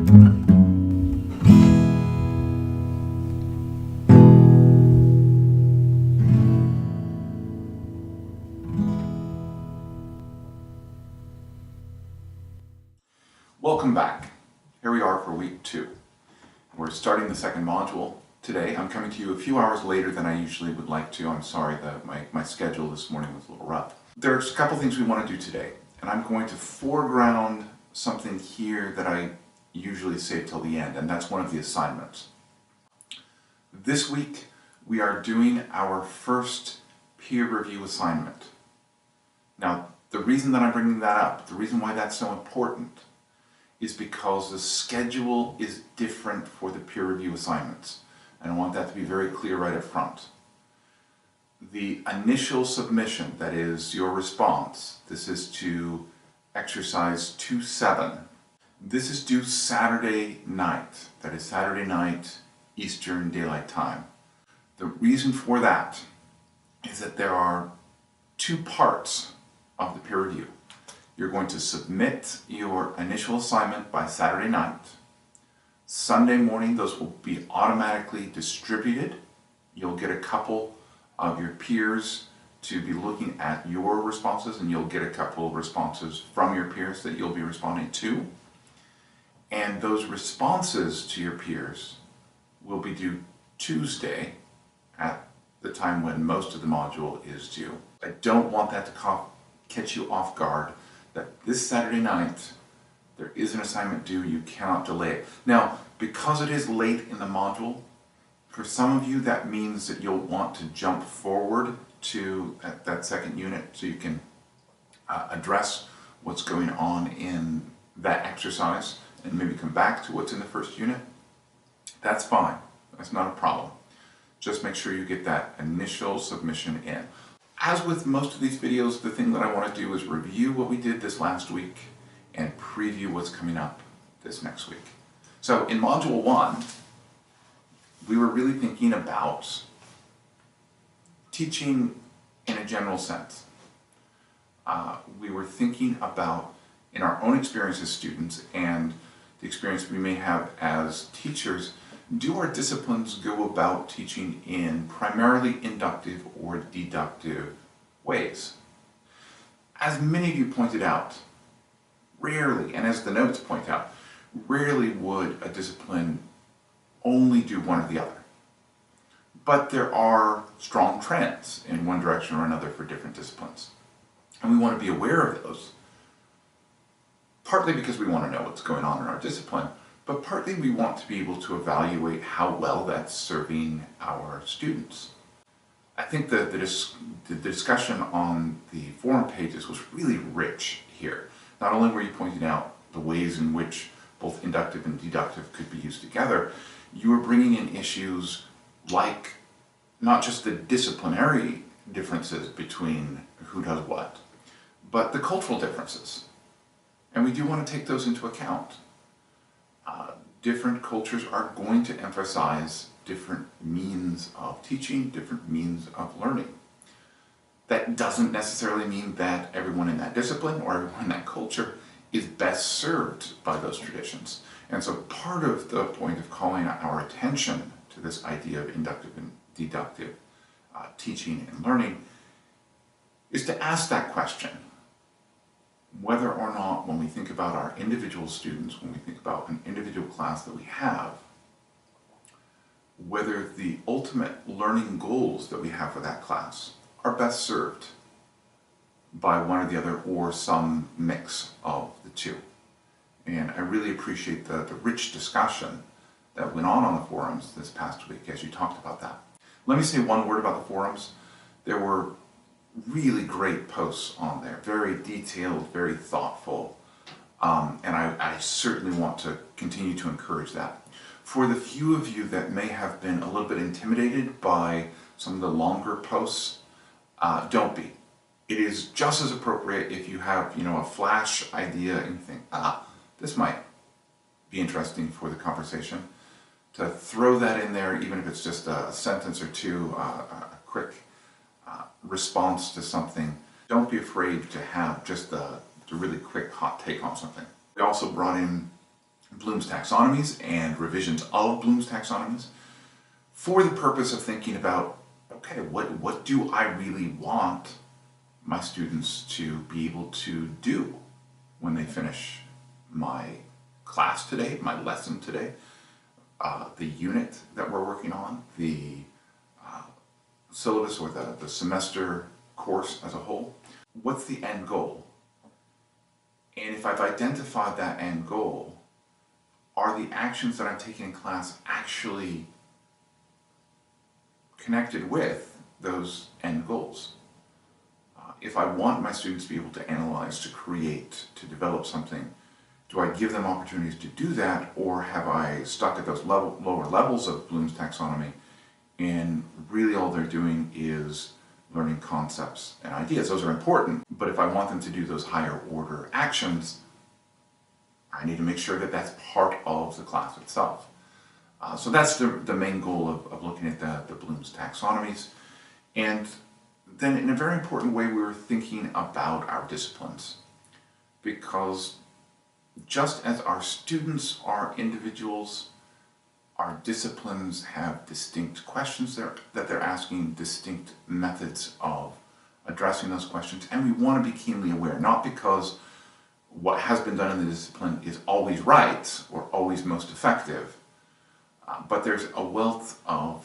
Welcome back. Here we are for week 2. We're starting the second module today. I'm coming to you a few hours later than I usually would like to. I'm sorry that my schedule this morning was a little rough. There's a couple things we want to do today, and I'm going to foreground something here that I usually save till the end, and that's one of the assignments. This week we are doing our first peer review assignment. Now, the reason that I'm bringing that up, the reason why that's so important, is because the schedule is different for the peer review assignments. And I want that to be very clear right up front. The initial submission, that is your response, this is to exercise 2.7. This is due Saturday night. That is Saturday night, Eastern Daylight Time. The reason for that is that there are 2 parts of the peer review. You're going to submit your initial assignment by Saturday night. Sunday morning, those will be automatically distributed. You'll get a couple of your peers to be looking at your responses, and you'll get a couple of responses from your peers that you'll be responding to. And those responses to your peers will be due Tuesday at the time when most of the module is due. I don't want that to catch you off guard, that this Saturday night there is an assignment due, you cannot delay it. Now, because it is late in the module, for some of you that means that you'll want to jump forward to that second unit so you can address what's going on in that exercise and maybe come back to what's in the first unit. That's fine, that's not a problem. Just make sure you get that initial submission in. As with most of these videos, the thing that I want to do is review what we did this last week and preview what's coming up this next week. So in Module 1, we were really thinking about teaching in a general sense. We were thinking about, in our own experience as students and the experience we may have as teachers, do our disciplines go about teaching in primarily inductive or deductive ways? As many of you pointed out, rarely, and as the notes point out, rarely would a discipline only do one or the other. But there are strong trends in one direction or another for different disciplines. And we want to be aware of those, partly because we want to know what's going on in our discipline, but partly we want to be able to evaluate how well that's serving our students. I think that the discussion on the forum pages was really rich here. Not only were you pointing out the ways in which both inductive and deductive could be used together, you were bringing in issues like not just the disciplinary differences between who does what, but the cultural differences. And we do want to take those into account. Different cultures are going to emphasize different means of teaching, different means of learning. That doesn't necessarily mean that everyone in that discipline or everyone in that culture is best served by those traditions. And so part of the point of calling our attention to this idea of inductive and deductive teaching and learning is to ask that question. Whether or not, when we think about our individual students, when we think about an individual class that we have, whether the ultimate learning goals that we have for that class are best served by one or the other or some mix of the two. And I really appreciate the rich discussion that went on the forums this past week as you talked about that. Let me say one word about the forums. There were really great posts on there, very detailed, very thoughtful, and I certainly want to continue to encourage that. For the few of you that may have been a little bit intimidated by some of the longer posts, don't be. It is just as appropriate if you have, a flash idea and you think, this might be interesting for the conversation, to throw that in there, even if it's just a sentence or two, a quick response to something. Don't be afraid to have just the really quick hot take on something. We also brought in Bloom's taxonomies and revisions of Bloom's taxonomies for the purpose of thinking about, okay, what do I really want my students to be able to do when they finish my class today, my lesson today, the unit that we're working on, the syllabus or the semester course as a whole. What's the end goal? And if I've identified that end goal, are the actions that I'm taking in class actually connected with those end goals? If I want my students to be able to analyze, to create, to develop something, do I give them opportunities to do that, or have I stuck at those lower levels of Bloom's taxonomy and really all they're doing is learning concepts and ideas? Those are important, but if I want them to do those higher order actions, I need to make sure that that's part of the class itself. So that's the main goal of looking at the Bloom's taxonomies. And then in a very important way, we were thinking about our disciplines, because just as our students are individuals, our disciplines have distinct questions that they're asking, distinct methods of addressing those questions, and we want to be keenly aware, not because what has been done in the discipline is always right or always most effective, but there's a wealth of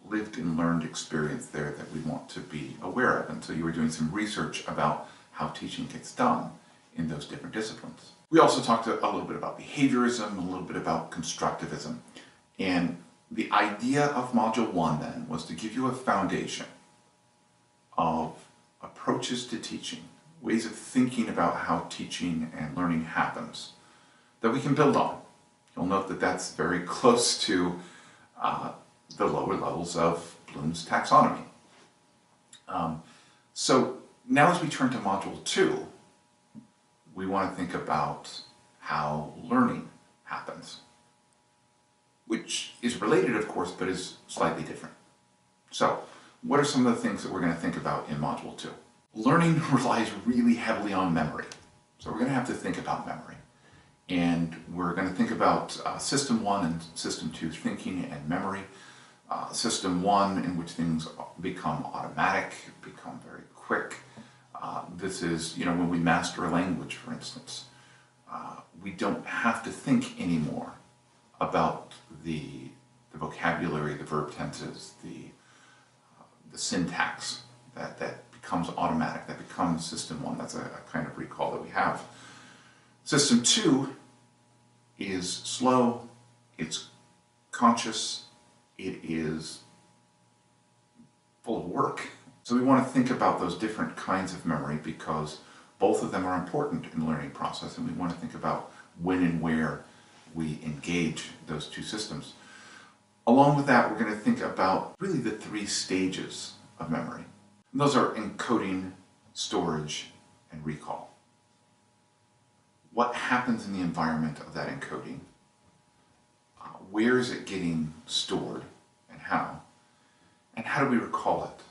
lived and learned experience there that we want to be aware of. And so you were doing some research about how teaching gets done in those different disciplines. We also talked a little bit about behaviorism, a little bit about constructivism. And the idea of Module 1 then was to give you a foundation of approaches to teaching, ways of thinking about how teaching and learning happens that we can build on. You'll note that that's very close to the lower levels of Bloom's taxonomy. So now as we turn to Module 2, we want to think about how learning happens, which is related, of course, but is slightly different. So what are some of the things that we're going to think about in Module 2? Learning relies really heavily on memory. So we're going to have to think about memory. And we're going to think about System 1 and System 2 thinking and memory. System 1, in which things become automatic, become very quick. This is, when we master a language, for instance, we don't have to think anymore about the vocabulary, the verb tenses, the syntax that becomes automatic, that becomes System 1. That's a kind of recall that we have. System 2 is slow, it's conscious, it is full of work. So we want to think about those different kinds of memory because both of them are important in the learning process, and we want to think about when and where we engage those two systems. Along with that, we're going to think about really the 3 stages of memory. And those are encoding, storage, and recall. What happens in the environment of that encoding? Where is it getting stored and how? And how do we recall it?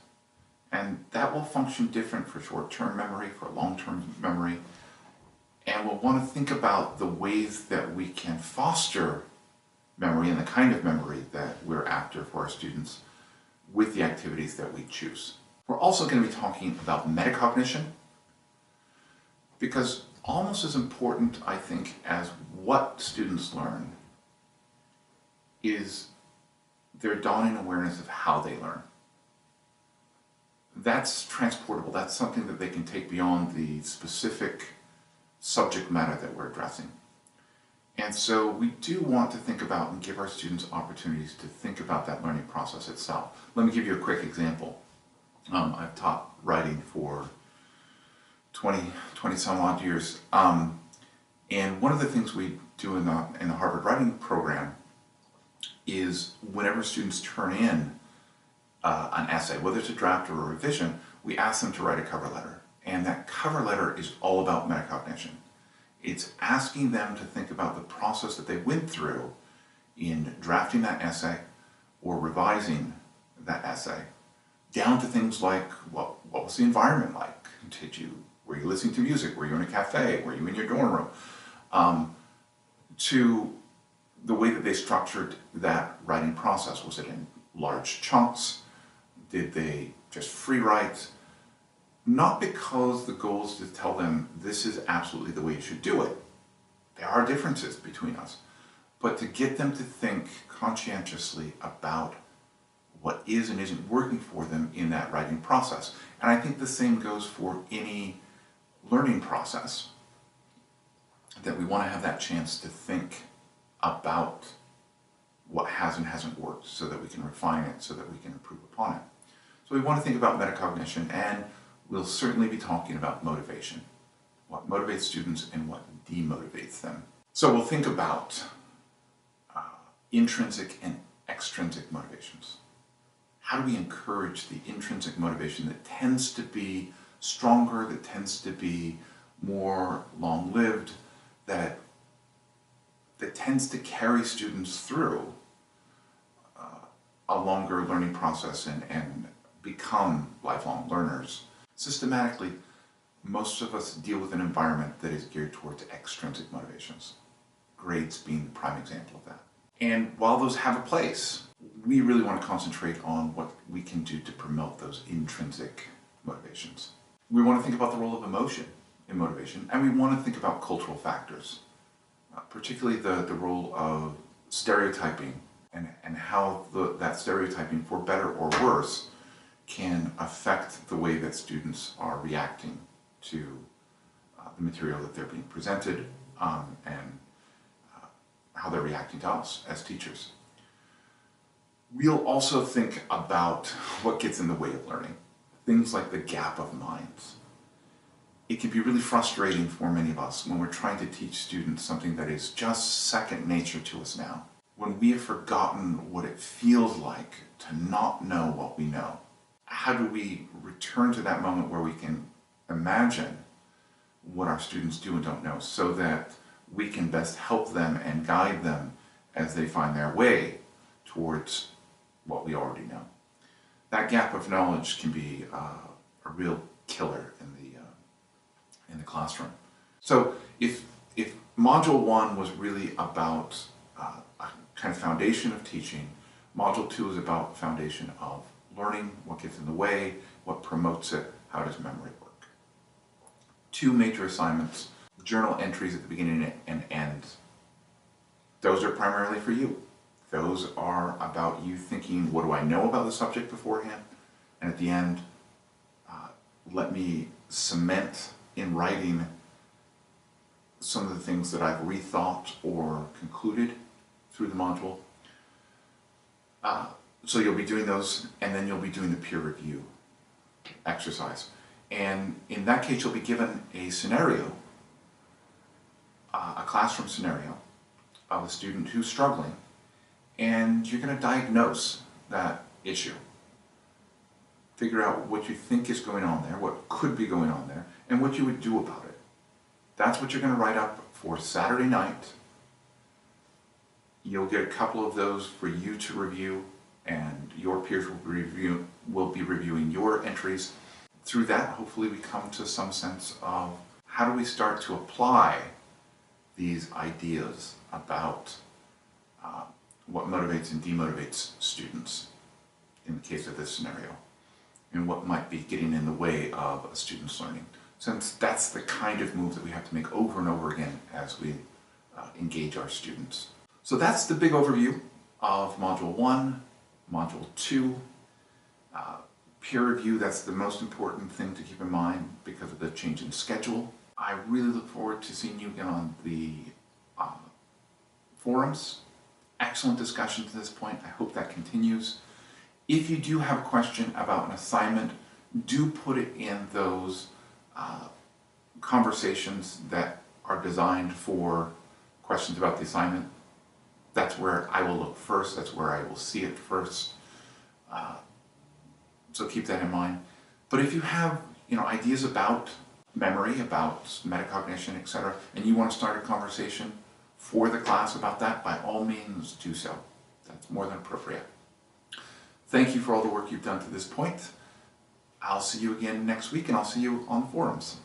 And that will function different for short-term memory, for long-term memory. And we'll want to think about the ways that we can foster memory and the kind of memory that we're after for our students with the activities that we choose. We're also going to be talking about metacognition, because almost as important, I think, as what students learn is their dawning awareness of how they learn. That's transportable. That's something that they can take beyond the specific subject matter that we're addressing. And so we do want to think about and give our students opportunities to think about that learning process itself. Let me give you a quick example. I've taught writing for 20 some odd years. And one of the things we do in the Harvard Writing Program is whenever students turn in an essay, whether it's a draft or a revision, we ask them to write a cover letter. And that cover letter is all about metacognition. It's asking them to think about the process that they went through in drafting that essay or revising that essay, down to things like, what was the environment like? Were you listening to music? Were you in a cafe? Were you in your dorm room? To the way that they structured that writing process. Was it in large chunks? Did they just free write? Not because the goal is to tell them this is absolutely the way you should do it. There are differences between us. But to get them to think conscientiously about what is and isn't working for them in that writing process. And I think the same goes for any learning process, that we want to have that chance to think about what has and hasn't worked so that we can refine it, so that we can improve upon it. So we want to think about metacognition, and we'll certainly be talking about motivation. What motivates students and what demotivates them. So we'll think about intrinsic and extrinsic motivations. How do we encourage the intrinsic motivation that tends to be stronger, that tends to be more long-lived, that tends to carry students through a longer learning process and become lifelong learners? Systematically, most of us deal with an environment that is geared towards extrinsic motivations, grades being the prime example of that. And while those have a place, we really want to concentrate on what we can do to promote those intrinsic motivations. We want to think about the role of emotion in motivation, and we want to think about cultural factors, particularly the role of stereotyping and how that stereotyping, for better or worse, can affect the way that students are reacting to the material that they're being presented, and how they're reacting to us as teachers. We'll also think about what gets in the way of learning. Things like the gap of minds. It can be really frustrating for many of us when we're trying to teach students something that is just second nature to us now. When we have forgotten what it feels like to not know what we know. How do we return to that moment where we can imagine what our students do and don't know, so that we can best help them and guide them as they find their way towards what we already know? That gap of knowledge can be a real killer in the classroom. So if Module 1 was really about a kind of foundation of teaching, Module 2 is about foundation of learning, what gets in the way, what promotes it, how does memory work. 2 major assignments, journal entries at the beginning and end. Those are primarily for you. Those are about you thinking, what do I know about the subject beforehand? And at the end, let me cement in writing some of the things that I've rethought or concluded through the module. So you'll be doing those, and then you'll be doing the peer review exercise. And in that case, you'll be given a scenario, a classroom scenario of a student who's struggling, and you're going to diagnose that issue. Figure out what you think is going on there, what could be going on there, and what you would do about it. That's what you're going to write up for Saturday night. You'll get a couple of those for you to review, and your peers will be reviewing your entries. Through that, hopefully we come to some sense of how do we start to apply these ideas about what motivates and demotivates students in the case of this scenario, and what might be getting in the way of a student's learning, since that's the kind of move that we have to make over and over again as we engage our students. So that's the big overview of Module 1, Module 2. Peer review, that's the most important thing to keep in mind because of the change in schedule. I really look forward to seeing you again on the forums. Excellent discussion to this point. I hope that continues. If you do have a question about an assignment, do put it in those conversations that are designed for questions about the assignment. That's where I will look first. That's where I will see it first. So keep that in mind. But if you have ideas about memory, about metacognition, etc., and you want to start a conversation for the class about that, by all means do so. That's more than appropriate. Thank you for all the work you've done to this point. I'll see you again next week, and I'll see you on the forums.